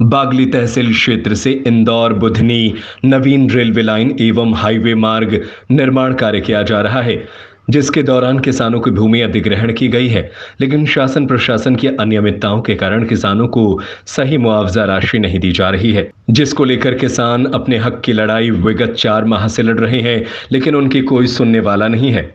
बागली तहसील क्षेत्र से इंदौर बुधनी नवीन railway line एवं हाईवे मार्ग निर्माण कार्य किया जा रहा है, जिसके दौरान किसानों की भूमि अधिग्रहण की गई है, लेकिन शासन प्रशासन की अनियमितताओं के कारण किसानों को सही मुआवजा राशि नहीं दी जा रही है, जिसको लेकर किसान अपने हक की लड़ाई विगत 4 माह से लड़ रहे हैं, लेकिन उनकी कोई सुनने वाला नहीं है।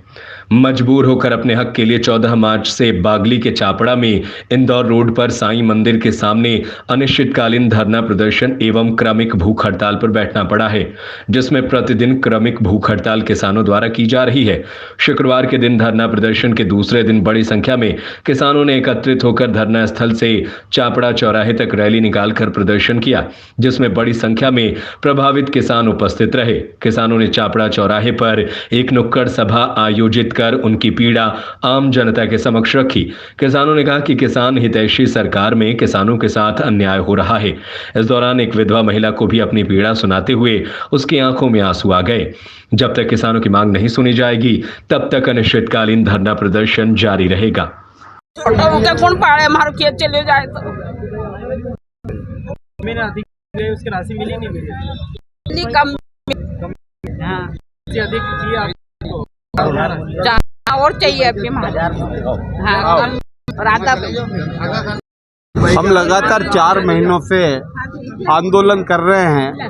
मजबूर होकर अपने हक के लिए 14 मार्च से बागली के चापड़ा में इंदौर रोड पर साईं मंदिर के सामने अनिश्चितकालीन धरना प्रदर्शन एवं क्रमिक भूख हड़ताल पर बैठना पड़ा है, जिसमें प्रतिदिन क्रमिक भूख हड़ताल किसानों द्वारा की जा रही है। शुक्रवार के दिन धरना प्रदर्शन के दूसरे दिन बड़ी संख्या में किसानों ने एकत्रित होकर धरना स्थल से चापड़ा चौराहे तक रैली निकालकर प्रदर्शन किया, जिसमें बड़ी संख्या में प्रभावित किसान उपस्थित रहे। किसानों ने चापड़ा चौराहे पर एक नुक्कड़ सभा आयोजित कर उनकी पीड़ा आम जनता के समक्ष रखी। किसानों ने कहा कि किसान हितैषी सरकार में किसानों के साथ अन्याय हो रहा है। इस दौरान एक विधवा महिला को भी अपनी पीड़ा सुनाते हुए उसकी आंखों में आंसू आ गए। जब तक किसानों की मांग नहीं सुनी जाएगी, तब तक अनिश्चितकालीन धरना प्रदर्शन जारी रहेगा। कौन पाड़े हमारे खेत चले जाए तो मेरा अधिक उसकी राशि मिली नहीं मिली कम हाँ अधिक चाहिए आपको और चाहिए अभी हाँ राधा हम लगातार 4 महीनों से आंदोलन कर रहे हैं।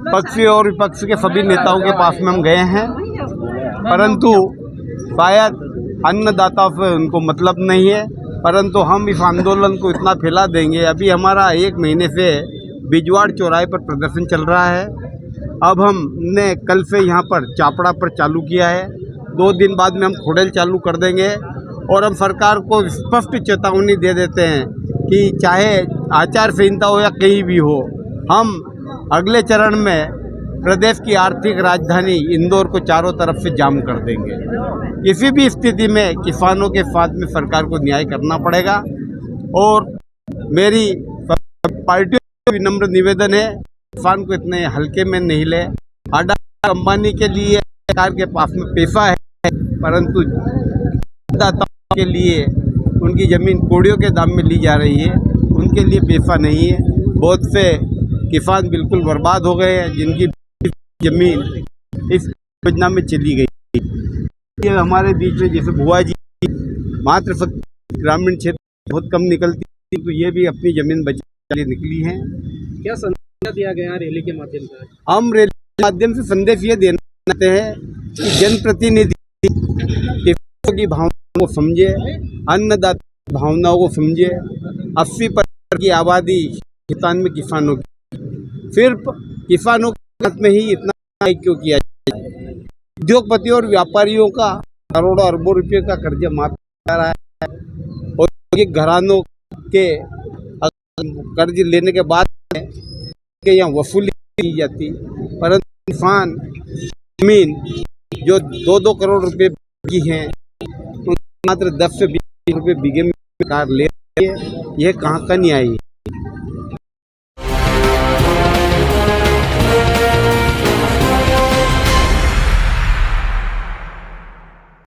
पक्षी और विपक्ष के सभी नेताओं के पास में हम गए हैं, परंतु शायद अन्नदाताओं से उनको मतलब नहीं है। परंतु हम इस आंदोलन को इतना फैला देंगे। अभी हमारा 1 महीने से बिजवाड़ चौराहे पर प्रदर्शन चल रहा है। अब हमने कल से यहाँ पर चापड़ा पर चालू किया है। 2 दिन बाद में हम खोडेल चालू कर देंगे और हम सरकार को स्पष्ट चेतावनी दे देते हैं कि चाहे आचार संहिता हो या कहीं भी हो, हम अगले चरण में प्रदेश की आर्थिक राजधानी इंदौर को चारों तरफ से जाम कर देंगे। किसी भी स्थिति में किसानों के साथ में सरकार को न्याय करना पड़ेगा। और मेरी पार्टी को विनम्र निवेदन है, किसान को इतने हल्के में नहीं ले। अडानी अंबानी के लिए सरकार के पास में पैसा है, परंतु दाताओं के लिए उनकी ज़मीन कोड़ियों के दाम में ली जा रही है, उनके लिए पैसा नहीं है। बहुत से किसान बिल्कुल बर्बाद हो गए हैं, जिनकी ज़मीन इस योजना में चली गई। ये हमारे बीच में जैसे बुआ जी मात्र ग्रामीण क्षेत्र बहुत कम निकलती थी, तो ये भी अपनी ज़मीन बचा लिए निकली हैं। क्या संदेश दिया गया रैली के माध्यम से? हम रैली के माध्यम से संदेश ये देना चाहते हैं कि जनप्रतिनिधि किसानों की भावनाओं को समझे, अन्नदाता भावनाओं को समझे। 80% की आबादी हिंदुस्तान में किसानों की, सिर्फ किसानों के हाथ में ही इतना क्यों किया जाए? उद्योगपतियों और व्यापारियों का करोड़ों अरबों रुपये का कर्ज माफ जा रहा है और ये घरानों के कर्ज लेने के बाद के यहाँ वसूली की जाती, परंतु किसान जमीन जो 2-2 करोड़ रुपए की हैं, मात्र 10 से 20 रुपये बीघे में कार ले रही है। यह कहाँ का न्याय है?